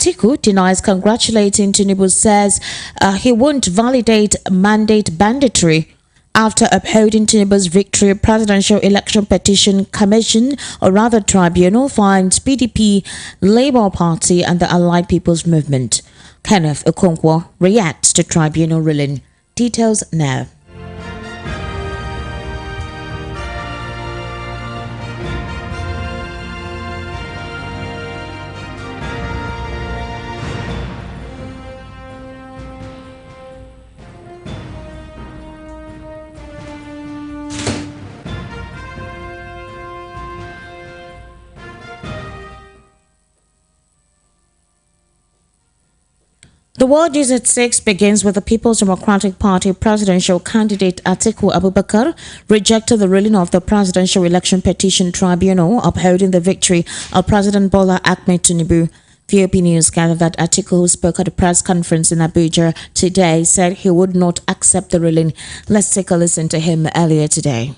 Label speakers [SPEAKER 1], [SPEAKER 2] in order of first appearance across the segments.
[SPEAKER 1] Atiku denies congratulating Tinubu, says he won't validate mandate banditry. After upholding Tinubu's victory, Presidential Election Petition Commission, or rather tribunal, finds PDP, Labour Party and the Allied People's Movement. Kenneth Okonkwo reacts to tribunal ruling. Details now. The World News at 6 begins with the People's Democratic Party presidential candidate Atiku Abubakar rejected the ruling of the Presidential Election Petition Tribunal upholding the victory of President Bola Ahmed Tinubu. VOP News gathered that Atiku, who spoke at a press conference in Abuja today, said he would not accept the ruling. Let's take a listen to him earlier today.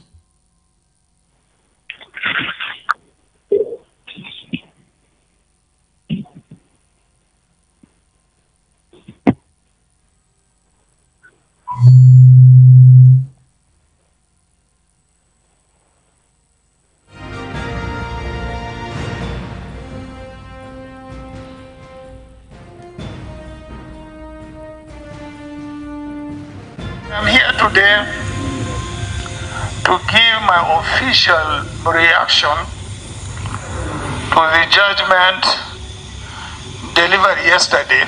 [SPEAKER 2] I'm here today to give my official reaction to the judgment delivered yesterday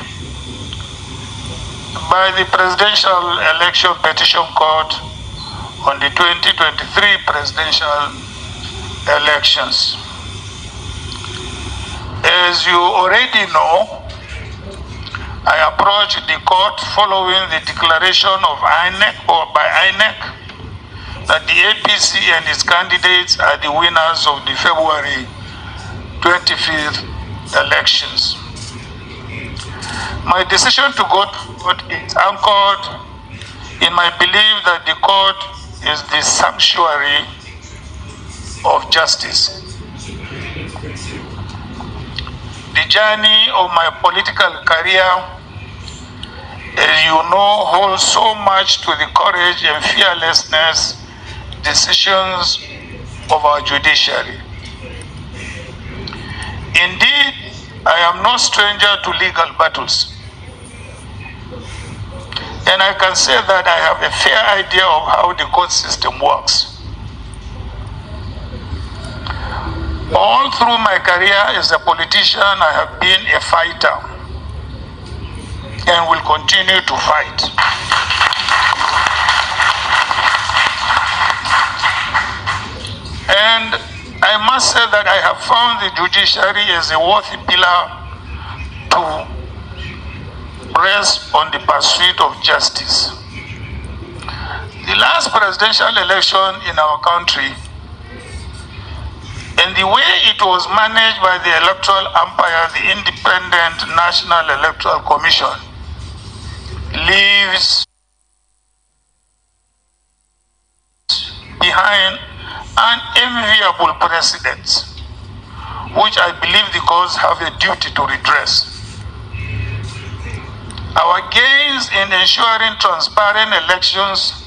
[SPEAKER 2] by the Presidential Election Petition Court on the 2023 presidential elections. As you already know, I approached the court following the declaration of INEC or by INEC that the APC and its candidates are the winners of the February 25th elections. My decision to go to court is anchored in my belief that the court is the sanctuary of justice. The journey of my political career, as you know, holds so much to the courage and fearlessness decisions of our judiciary. Indeed, I am no stranger to legal battles. And I can say that I have a fair idea of how the court system works. All through my career as a politician, I have been a fighter and will continue to fight. And I must say that I have found the judiciary as a worthy pillar to rest on the pursuit of justice. The last presidential election in our country and the way it was managed by the electoral umpire, the Independent National Electoral Commission, leaves behind an enviable precedent, which I believe the courts have a duty to redress. Our gains in ensuring transparent elections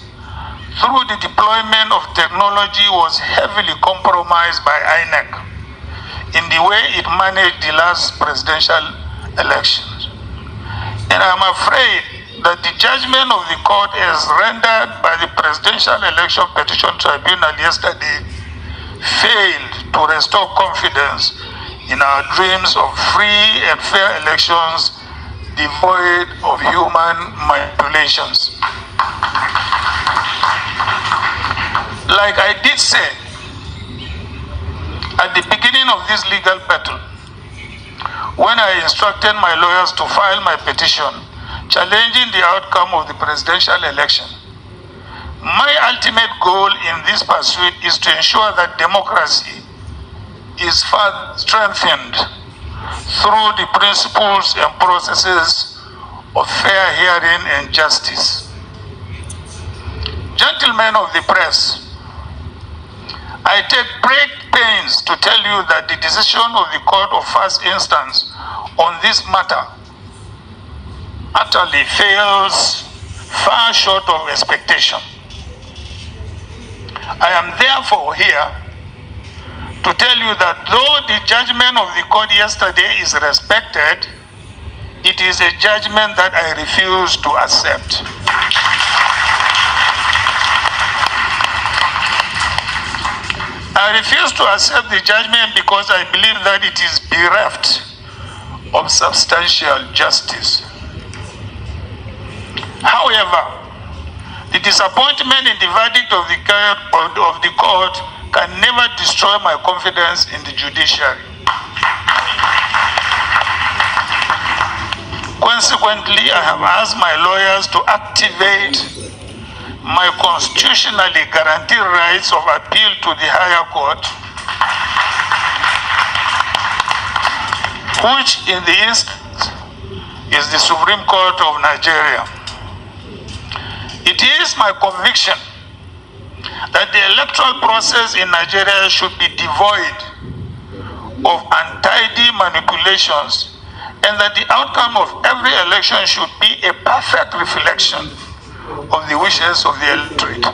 [SPEAKER 2] through the deployment of technology was heavily compromised by INEC in the way it managed the last presidential elections. And I'm afraid that the judgment of the court as rendered by the Presidential Election Petition Tribunal yesterday failed to restore confidence in our dreams of free and fair elections devoid of human manipulations. Like I did say at the beginning of this legal battle, when I instructed my lawyers to file my petition challenging the outcome of the presidential election, my ultimate goal in this pursuit is to ensure that democracy is further strengthened through the principles and processes of fair hearing and justice. Gentlemen of the press, I take great pains to tell you that the decision of the Court of First Instance on this matter utterly fails far short of expectation. I am therefore here to tell you that though the judgment of the court yesterday is respected, it is a judgment that I refuse to accept. I refuse to accept the judgment because I believe that it is bereft of substantial justice. However, the disappointment in the verdict of the court can never destroy my confidence in the judiciary. Consequently, I have asked my lawyers to activate my constitutionally guaranteed rights of appeal to the higher court, which in the instance is the Supreme Court of Nigeria. It is my conviction that the electoral process in Nigeria should be devoid of untidy manipulations, and that the outcome of every election should be a perfect reflection of the wishes of the electorate.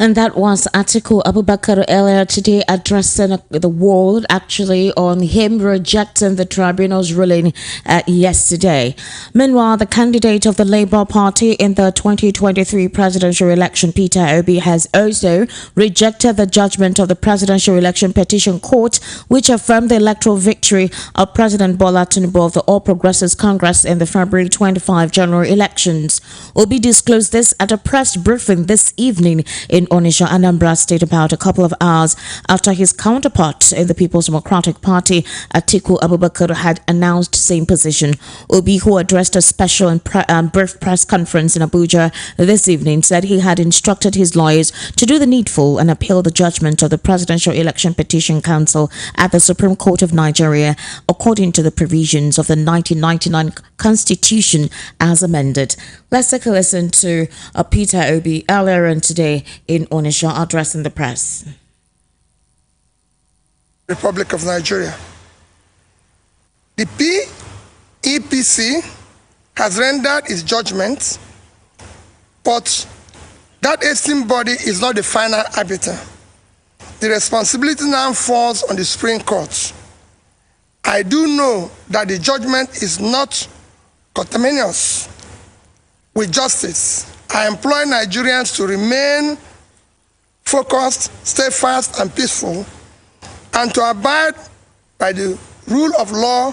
[SPEAKER 1] And that was Atiku Abubakar earlier today addressing the world actually on him rejecting the tribunal's ruling yesterday. Meanwhile, the candidate of the Labour Party in the 2023 presidential election, Peter Obi, has also rejected the judgment of the Presidential Election Petition Court, which affirmed the electoral victory of President Bola Tinubu of the All Progressives Congress in the February 25 general elections. Obi disclosed this at a press briefing this evening in Onitsha, Anambra State, about a couple of hours after his counterpart in the People's Democratic Party, Atiku Abubakar, had announced same position. Obi, who addressed a special and brief press conference in Abuja this evening, said he had instructed his lawyers to do the needful and appeal the judgment of the Presidential Election Petition Council at the Supreme Court of Nigeria, according to the provisions of the 1999 Constitution as amended. Let's take a listen to Peter Obi earlier on today in Onitsha addressing the press.
[SPEAKER 3] Republic of Nigeria. The PEPC has rendered its judgment, but that esteemed body is not the final arbiter. The responsibility now falls on the Supreme Court. I do know that the judgment is not conterminous with justice. I implore Nigerians to remain focused, steadfast, and peaceful, and to abide by the rule of law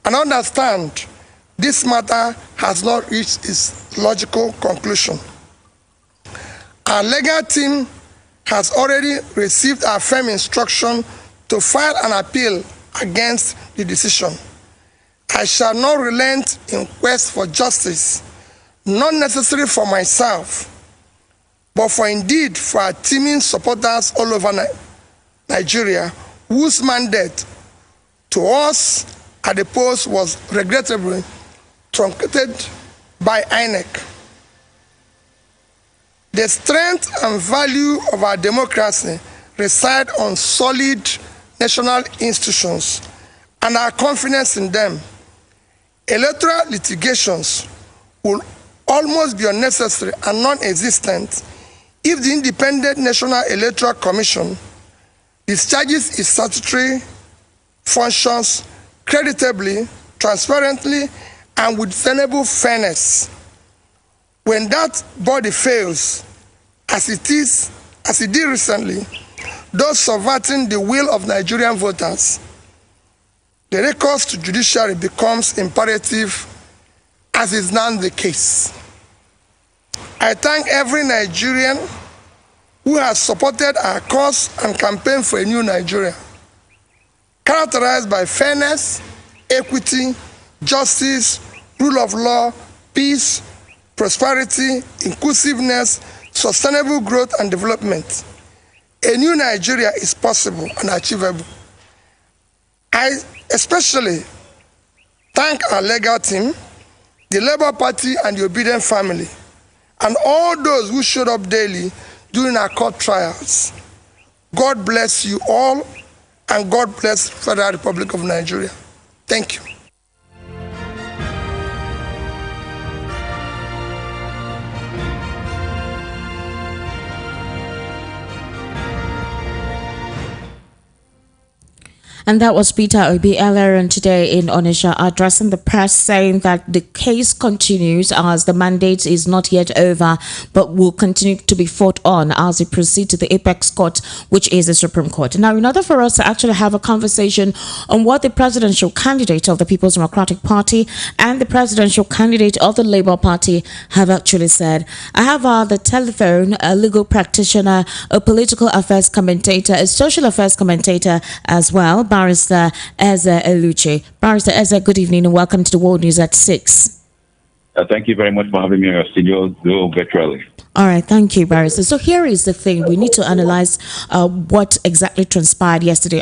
[SPEAKER 3] and understand this matter has not reached its logical conclusion. Our legal team has already received our firm instruction to file an appeal against the decision. I shall not relent in quest for justice, not necessarily for myself, but for indeed for our teeming supporters all over Nigeria, whose mandate to us at the post was regrettably truncated by INEC. The strength and value of our democracy reside on solid national institutions and our confidence in them. Electoral litigations will almost be unnecessary and non-existent if the Independent National Electoral Commission discharges its statutory functions creditably, transparently, and with tenable fairness. When that body fails, as it did recently, thus subverting the will of Nigerian voters, the recourse to judiciary becomes imperative, as is now the case. I thank every Nigerian who has supported our cause and campaign for a new Nigeria, characterized by fairness, equity, justice, rule of law, peace, prosperity, inclusiveness, sustainable growth, and development. A new Nigeria is possible and achievable. I especially thank our legal team the Labour Party and the Obedient family, and all those who showed up daily during our court trials. God bless you all, and God bless Federal Republic of Nigeria. Thank you.
[SPEAKER 1] And that was Peter Obi earlier on today in Onitsha addressing the press, saying that the case continues as the mandate is not yet over, but will continue to be fought on as we proceed to the Apex Court, which is the Supreme Court. Now, in order for us to actually have a conversation on what the presidential candidate of the People's Democratic Party and the presidential candidate of the Labour Party have actually said, I have the telephone, a legal practitioner, a political affairs commentator, a social affairs commentator as well, Barrister Eze Eluche. Barrister Eze, good evening and welcome to the World News at 6.
[SPEAKER 4] Thank you very much for having me in your studio, though virtually.
[SPEAKER 1] All right, thank you, Barrister. So here is the thing. We need to analyze what exactly transpired yesterday.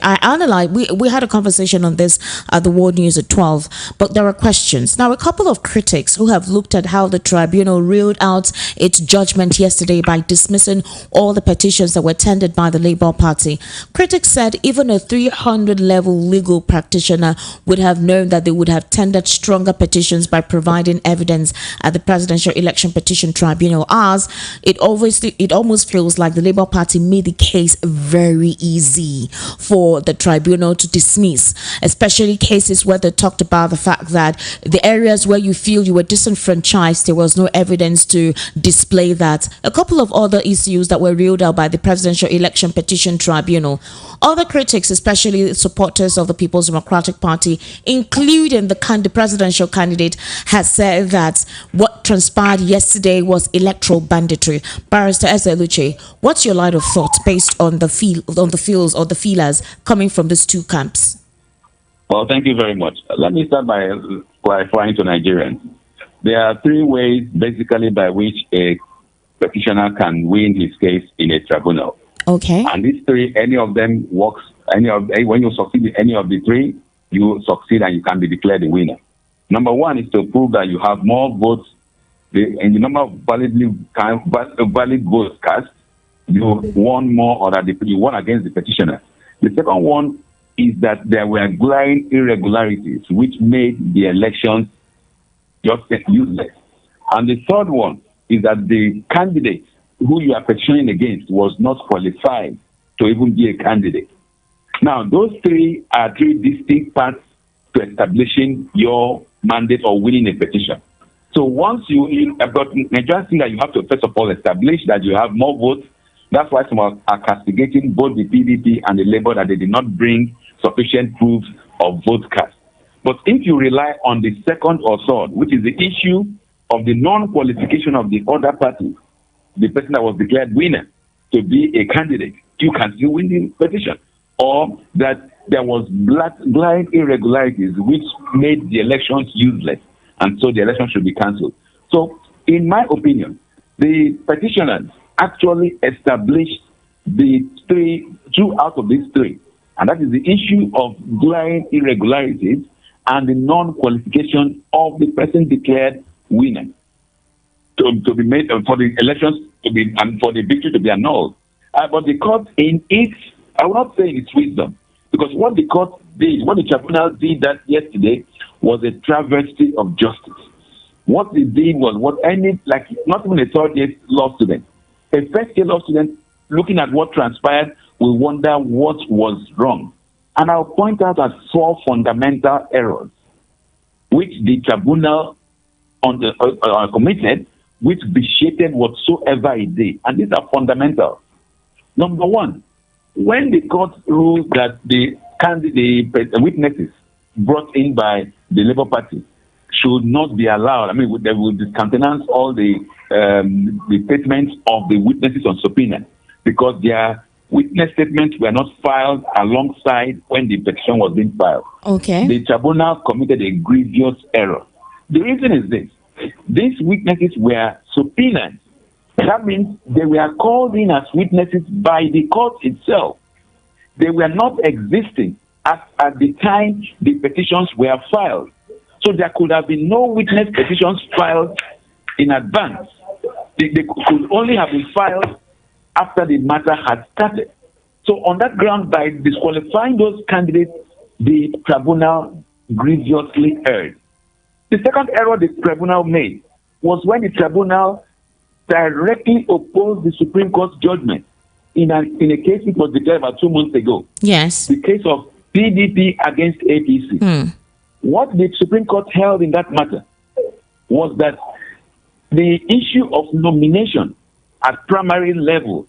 [SPEAKER 1] We had a conversation on this at the World News at 12, but there are questions. Now, a couple of critics who have looked at how the tribunal ruled out its judgment yesterday by dismissing all the petitions that were tendered by the Labour Party. Critics said even a 300-level legal practitioner would have known that they would have tendered stronger petitions by providing evidence at the Presidential Election Petition Tribunal, as it almost feels like the Labour Party made the case very easy for the tribunal to dismiss, especially cases where they talked about the fact that the areas where you feel you were disenfranchised, there was no evidence to display that. A couple of other issues that were ruled out by the Presidential Election Petition Tribunal. Other critics, especially supporters of the People's Democratic Party, including the presidential candidate, has said that what transpired yesterday was electoral banditry. Barrister Eze Eluche, what's your line of thought based on the feels or the feelers coming from these two camps?
[SPEAKER 4] Well, thank you very much. Let me start by clarifying to Nigerians. There are three ways, basically, by which a petitioner can win his case in a tribunal.
[SPEAKER 1] Okay.
[SPEAKER 4] And these three, any of them works. When you succeed in any of the three, you succeed and you can be declared a winner. Number one is to prove that you have more votes. In the number of valid votes cast, you won more, or that you won against the petitioner. The second one is that there were glaring irregularities which made the elections just useless. And the third one is that the candidate who you are petitioning against was not qualified to even be a candidate. Now, those three are three distinct paths to establishing your mandate or winning a petition. So once but Nigerians think that you have to first of all establish that you have more votes. That's why some are castigating both the PDP and the Labour that they did not bring sufficient proof of vote cast. But if you rely on the second or third, which is the issue of the non-qualification of the other party, the person that was declared winner to be a candidate, you can still win the petition. Or that there was blind irregularities which made the elections useless, and so the election should be cancelled. So, in my opinion, the petitioners actually established two out of these three, and that is the issue of blind irregularities and the non-qualification of the person declared winner to be made for the elections to be and for the victory to be annulled. But the court, I will not say in its wisdom, because what the court did, what the tribunal did that yesterday, was a travesty of justice. What they did was not even a third-year law student, a first-year law student looking at what transpired will wonder what was wrong. And I'll point out as 4 fundamental errors which the tribunal committed, which vitiated whatsoever it did. And these are fundamental. Number one, when the court ruled that the witnesses brought in by the Labour Party should not be allowed, they will discountenance all the statements of the witnesses on subpoena because their witness statements were not filed alongside when the petition was being filed.
[SPEAKER 1] Okay.
[SPEAKER 4] The tribunal committed a grievous error. The reason is this. These witnesses were subpoenaed. That means they were called in as witnesses by the court itself. They were not existing at the time the petitions were filed. So there could have been no witness petitions filed in advance. They could only have been filed after the matter had started. So on that ground, by disqualifying those candidates, the tribunal grievously erred. The second error the tribunal made was when the tribunal directly opposed the Supreme Court's judgment in a case which was declared about 2 months ago.
[SPEAKER 1] Yes.
[SPEAKER 4] The case of PDP against APC. What the Supreme Court held in that matter was that the issue of nomination at primary levels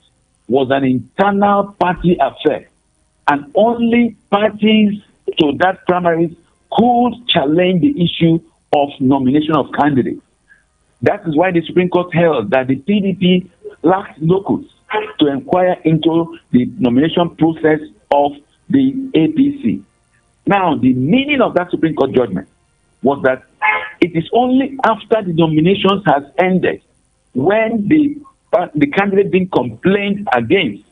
[SPEAKER 4] was an internal party affair, and only parties to that primaries could challenge the issue of nomination of candidates. That is why the Supreme Court held that the PDP lacked locus to inquire into the nomination process of the APC. Now, the meaning of that Supreme Court judgment was that it is only after the nominations has ended, when the candidate being complained against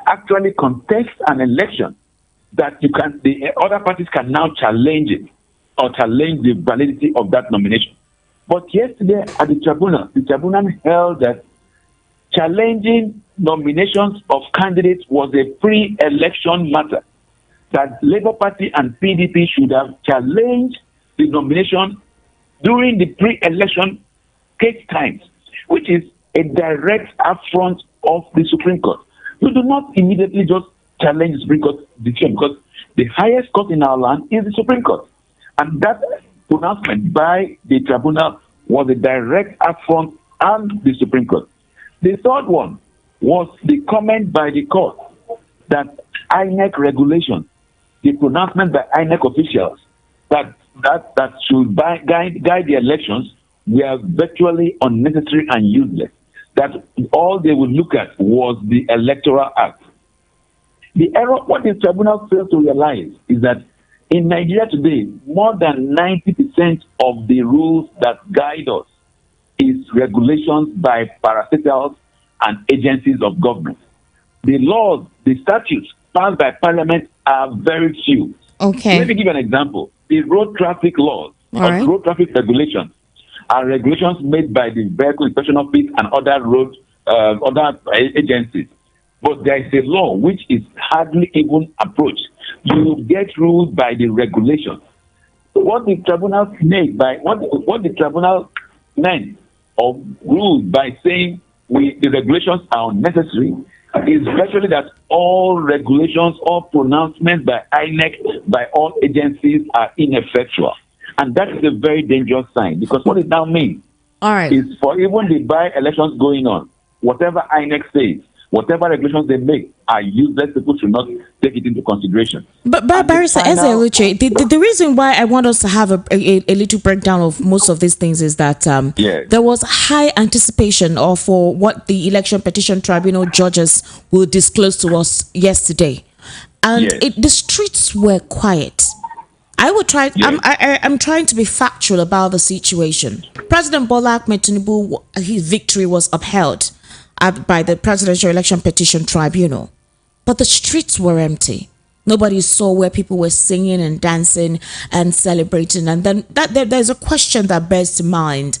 [SPEAKER 4] actually contests an election, that the other parties can now challenge it or challenge the validity of that nomination. But yesterday at the tribunal held that challenging nominations of candidates was a pre-election matter, that Labour Party and PDP should have challenged the nomination during the pre-election case times, which is a direct affront of the Supreme Court. You do not immediately just challenge the Supreme Court decision, because the highest court in our land is the Supreme Court. And that pronouncement by the tribunal was a direct affront on the Supreme Court. The third one was the comment by the court that INEC regulations, the pronouncement by INEC officials that should guide the elections, were virtually unnecessary and useless. That all they would look at was the Electoral Act. The error, what the tribunal failed to realize, is that in Nigeria today, more than 90% of the rules that guide us is regulations by parastatals and agencies of government. The laws, the statutes passed by Parliament are very few.
[SPEAKER 1] Okay.
[SPEAKER 4] Let me give you an example. The road traffic laws, road traffic regulations, are regulations made by the Vehicle Inspection Office and other agencies. But there is a law which is hardly even approached. You get ruled by the regulations. What the tribunal made by what the tribunal meant or ruled by saying the regulations are unnecessary is virtually that all regulations, all pronouncements by INEC, by all agencies are ineffectual. And that is a very dangerous sign, because what it now means is for even the by-elections going on, whatever INEC says, whatever regulations they make are useless. People should not take it into consideration. But
[SPEAKER 1] Barrister Ezeluche, the reason why I want us to have a little breakdown of most of these things is that there was high anticipation for what the Election Petition Tribunal judges will disclose to us yesterday. And the streets were quiet. I'm trying to be factual about the situation. President Bola Ahmed Tinubu, his victory was upheld by the Presidential Election Petition Tribunal, but the streets were empty. Nobody saw where people were singing and dancing and celebrating. And then there's a question that bears to mind,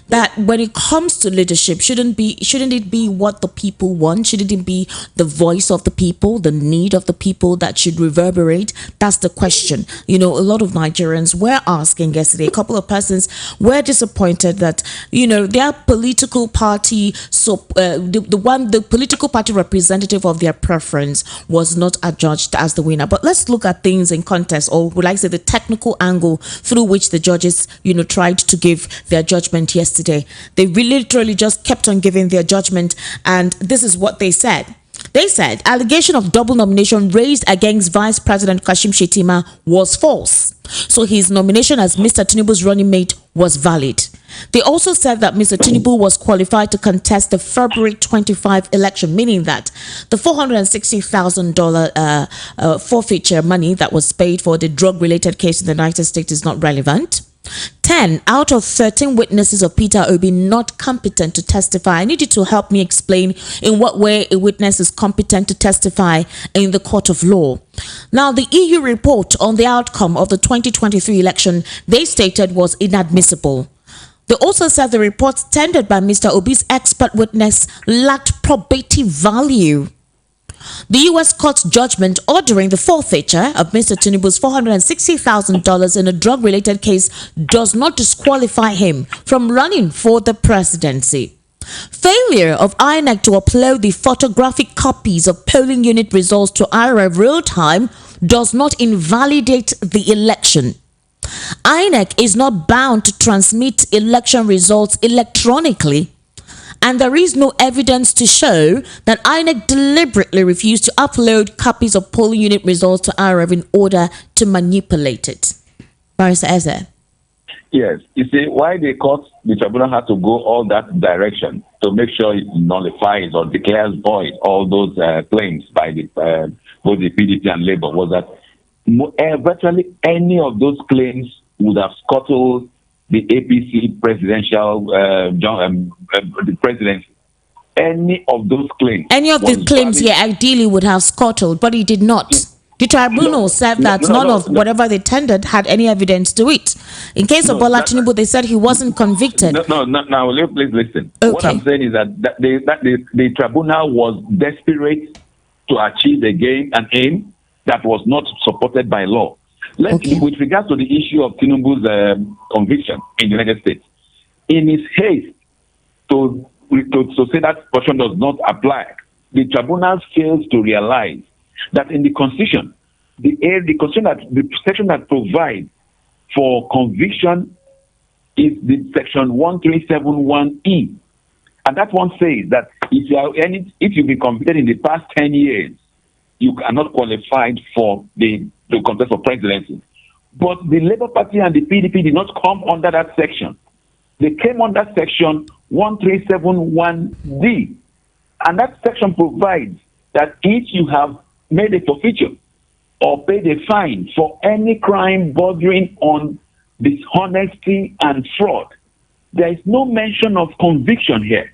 [SPEAKER 1] that when it comes to leadership, shouldn't it be what the people want? Shouldn't it be the voice of the people, the need of the people that should reverberate? That's the question. You know, a lot of Nigerians were asking yesterday, a couple of persons were disappointed that, you know, their political party, the political party representative of their preference was not adjudged as the winner. But let's look at things in context, or would I say the technical angle through which the judges, you know, tried to give their judgment yesterday. They literally just kept on giving their judgment, and this is what they said. They said allegation of double nomination raised against Vice President Kashim Shettima was false, so his nomination as Mr. Tinubu's running mate was valid. They also said that Mr. Tinubu was qualified to contest the February 25 election, meaning that the $460,000 forfeiture money that was paid for the drug-related case in the United States is not relevant. 10 out of 13 witnesses of Peter Obi not competent to testify. I need you to help me explain in what way a witness is competent to testify in the court of law. Now, the EU report on the outcome of the 2023 election, they stated was inadmissible. They also said the reports tendered by Mr. Obi's expert witness lacked probative value. The U.S. court's judgment ordering the forfeiture of Mr. Tinubu's $460,000 in a drug-related case does not disqualify him from running for the presidency. Failure of INEC to upload the photographic copies of polling unit results to IREV real-time does not invalidate the election. INEC is not bound to transmit election results electronically, and there is no evidence to show that INEC deliberately refused to upload copies of polling unit results to IREV in order to manipulate it. Barrister Eze.
[SPEAKER 4] Yes. You see, why the tribunal had to go all that direction to make sure it nullifies or declares void all those claims by both the PDP and Labour was that virtually any of those claims would have scuttled the APC presidential the presidency. Any of those claims.
[SPEAKER 1] Any of the claims here ideally would have scuttled, but he did not. The tribunal said that none of whatever they tendered had any evidence to it. In case of Bola Tinubu, they said he wasn't convicted.
[SPEAKER 4] Now, please listen.
[SPEAKER 1] Okay.
[SPEAKER 4] What I'm saying is that the tribunal was desperate to achieve an aim that was not supported by law. With regard to the issue of Tinubu's conviction in the United States, in his haste to say that portion does not apply, the tribunal fails to realize that in the Constitution, the section that provides for conviction is the section 1371E, and that one says that if you've been convicted in the past 10 years, you are not qualified to contest for presidency. But the Labour Party and the PDP did not come under that section. They came under section 1371D. And that section provides that if you have made a forfeiture or paid a fine for any crime bordering on dishonesty and fraud, there is no mention of conviction here.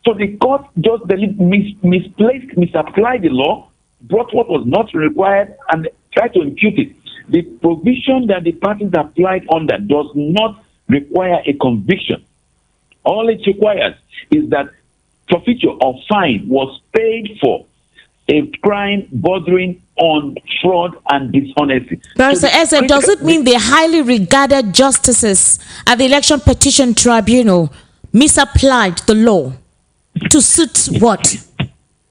[SPEAKER 4] So the court just misapplied the law, brought what was not required, and tried to impute it. The provision that the parties applied under does not require a conviction. All it requires is that forfeiture or fine was paid for a crime bordering on fraud and dishonesty.
[SPEAKER 1] Barrister Eze, does it mean the highly regarded justices at the Election Petition Tribunal misapplied the law to suit what?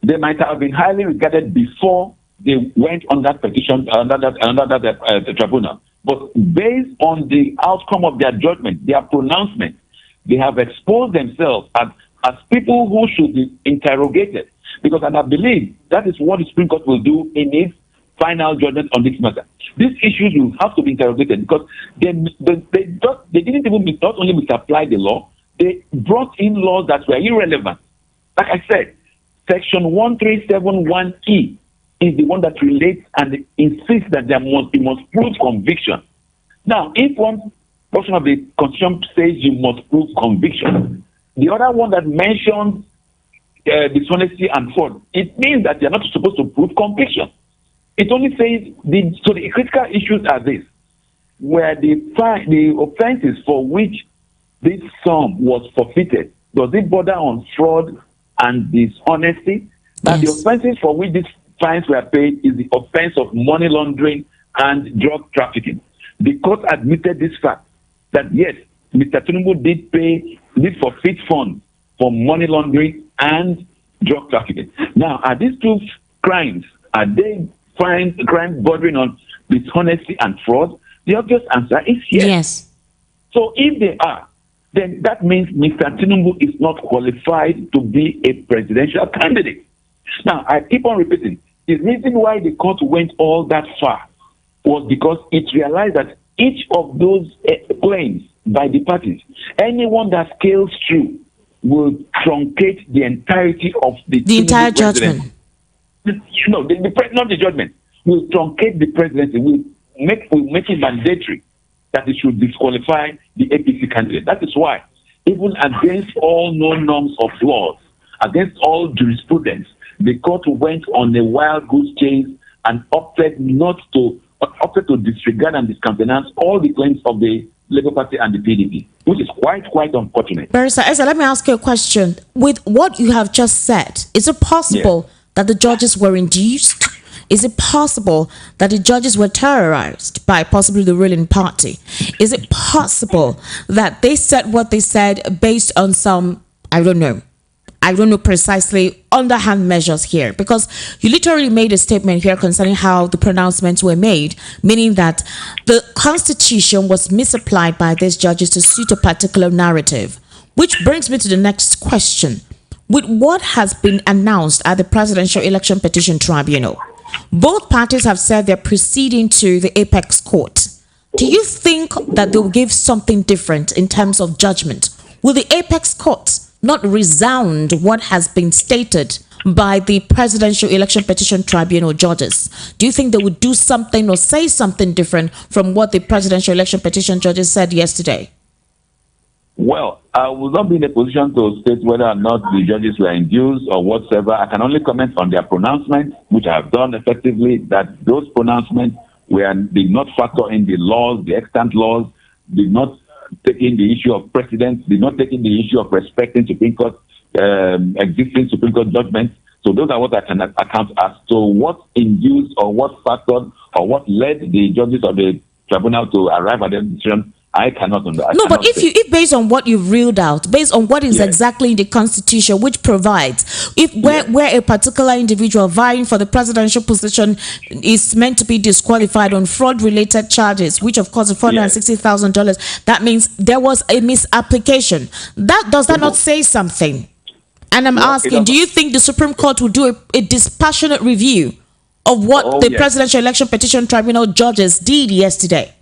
[SPEAKER 4] They might have been highly regarded before they went on that petition under the tribunal. But based on the outcome of their judgment, their pronouncement, they have exposed themselves as people who should be interrogated. Because, and I believe that is what the Supreme Court will do in its final judgment on this matter. These issues will have to be interrogated because they didn't even not only misapply the law, they brought in laws that were irrelevant. Like I said, Section 1371E is the one that relates and insists that you must prove conviction. Now, if one portion of the Constitution says you must prove conviction, the other one that mentions dishonesty and fraud, it means that they are not supposed to prove conviction. It only says the critical issues are this: where the offenses for which this sum was forfeited, does it border on fraud and dishonesty? Yes. And the offenses for which these fines were paid is the offense of money laundering and drug trafficking. The court admitted this fact that yes, Mr. Tinubu did forfeit funds for money laundering and drug trafficking. Now, are these two crimes, are they crimes bordering on dishonesty and fraud? The obvious answer is yes.
[SPEAKER 1] Yes.
[SPEAKER 4] So if they are, then that means Mr. Tinubu is not qualified to be a presidential candidate. Now, I keep on repeating, the reason why the court went all that far was because it realized that each of those claims by the parties, anyone that scales through will truncate the entirety of the
[SPEAKER 1] entire judgment.
[SPEAKER 4] Not the judgment. Will truncate the presidency. Will make it mandatory that it should disqualify the APC candidate. That is why, even against all known norms of laws, against all jurisprudence, the court went on a wild goose chase and opted to disregard and discountenance all the claims of the Labour Party and the PDP, which is quite unfortunate.
[SPEAKER 1] Barrister Esa, let me ask you a question. With what you have just said, is it possible that the judges were induced? Is it possible that the judges were terrorized by possibly the ruling party? Is it possible that they said what they said based on some, I don't know precisely, underhand measures here? Because you literally made a statement here concerning how the pronouncements were made, meaning that the constitution was misapplied by these judges to suit a particular narrative. Which brings me to the next question. With what has been announced at the Presidential Election Petition Tribunal, both parties have said they're proceeding to the apex court. Do you think that they'll give something different in terms of judgment? Will the apex court not resound what has been stated by the Presidential Election Petition Tribunal judges? Do you think they would do something or say something different from what the Presidential Election Petition judges said yesterday?
[SPEAKER 4] Well, I will not be in a position to state whether or not the judges were induced or whatsoever. I can only comment on their pronouncements, which I have done effectively, that those pronouncements did not factor in the laws, the extant laws, did not take in the issue of precedents, did not take in the issue of respecting Supreme Court, existing Supreme Court judgments. So those are what I can account as. So what induced or what factored or what led the judges of the tribunal to arrive at their decision, I cannot understand.
[SPEAKER 1] No, but if based on what you've reeled out, based on what is exactly in the Constitution, which provides, where a particular individual vying for the presidential position is meant to be disqualified on fraud-related charges, which of course is $460,000, that means there was a misapplication. Does that not say something? And I'm asking, do you think the Supreme Court will do a dispassionate review of what the Presidential Election Petition Tribunal judges did yesterday?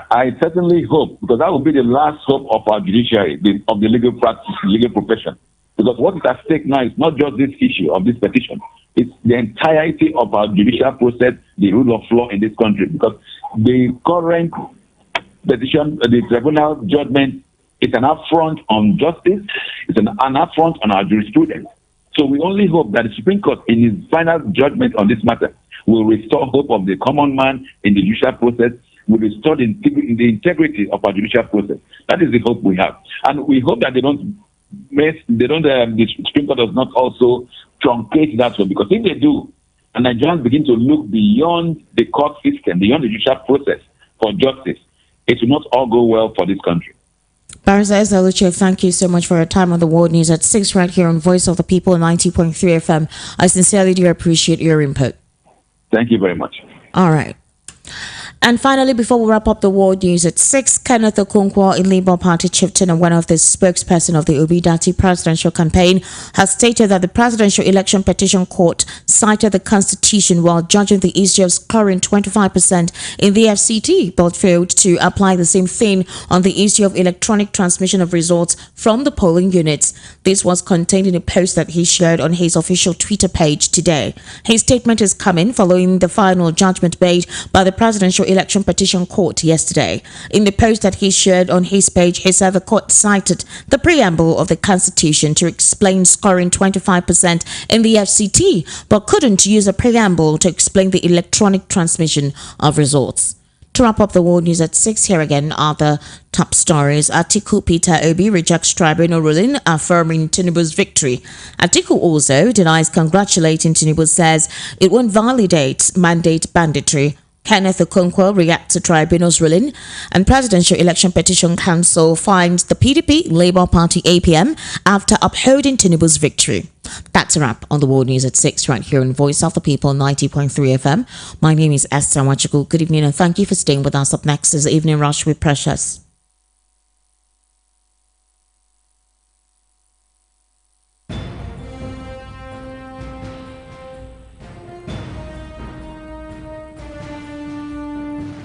[SPEAKER 4] I certainly hope, because that will be the last hope of our judiciary, of the legal practice, legal profession. Because what is at stake now is not just this issue of this petition. It's the entirety of our judicial process, the rule of law in this country. Because the current petition, the tribunal judgment, is an affront on justice, it's an affront on our jurisprudence. So we only hope that the Supreme Court, in its final judgment on this matter, will restore hope of the common man in the judicial process, will restore the integrity of our judicial process. That is the hope we have. And we hope that the Supreme Court does not also truncate that one, because if they do, and Nigerians begin to look beyond the court system, beyond the judicial process for justice, it will not all go well for this country.
[SPEAKER 1] Barrister Esa, thank you so much for your time on the World News at 6 right here on Voice of the People 90.3 FM. I sincerely do appreciate your input.
[SPEAKER 4] Thank you very much.
[SPEAKER 1] All right. And finally, before we wrap up the world news at 6, Kenneth Okonkwo, a Labour Party chieftain and one of the spokesperson of the Obidati presidential campaign, has stated that the Presidential Election Petition Court cited the Constitution while judging the issue of scoring 25% in the FCT, but failed to apply the same thing on the issue of electronic transmission of results from the polling units. This was contained in a post that he shared on his official Twitter page today. His statement is coming following the final judgment made by the Presidential Election Petition Court yesterday. In the post that he shared on his page, he said the court cited the preamble of the Constitution to explain scoring 25% in the FCT, but couldn't use a preamble to explain the electronic transmission of results. To wrap up the world news at 6, here again are the top stories. Atiku Peter Obi rejects tribunal ruling affirming Tinubu's victory. Atiku also denies congratulating Tinubu, says it won't validate mandate banditry. Kenneth Okonkwo reacts to tribunal's ruling, and Presidential Election Petition Council finds the PDP Labour Party APM after upholding Tinubu's victory. That's a wrap on the World News at 6 right here on Voice of the People 90.3 FM. My name is Esther Wachuku. Good evening and thank you for staying with us. Up next is Evening Rush with Precious.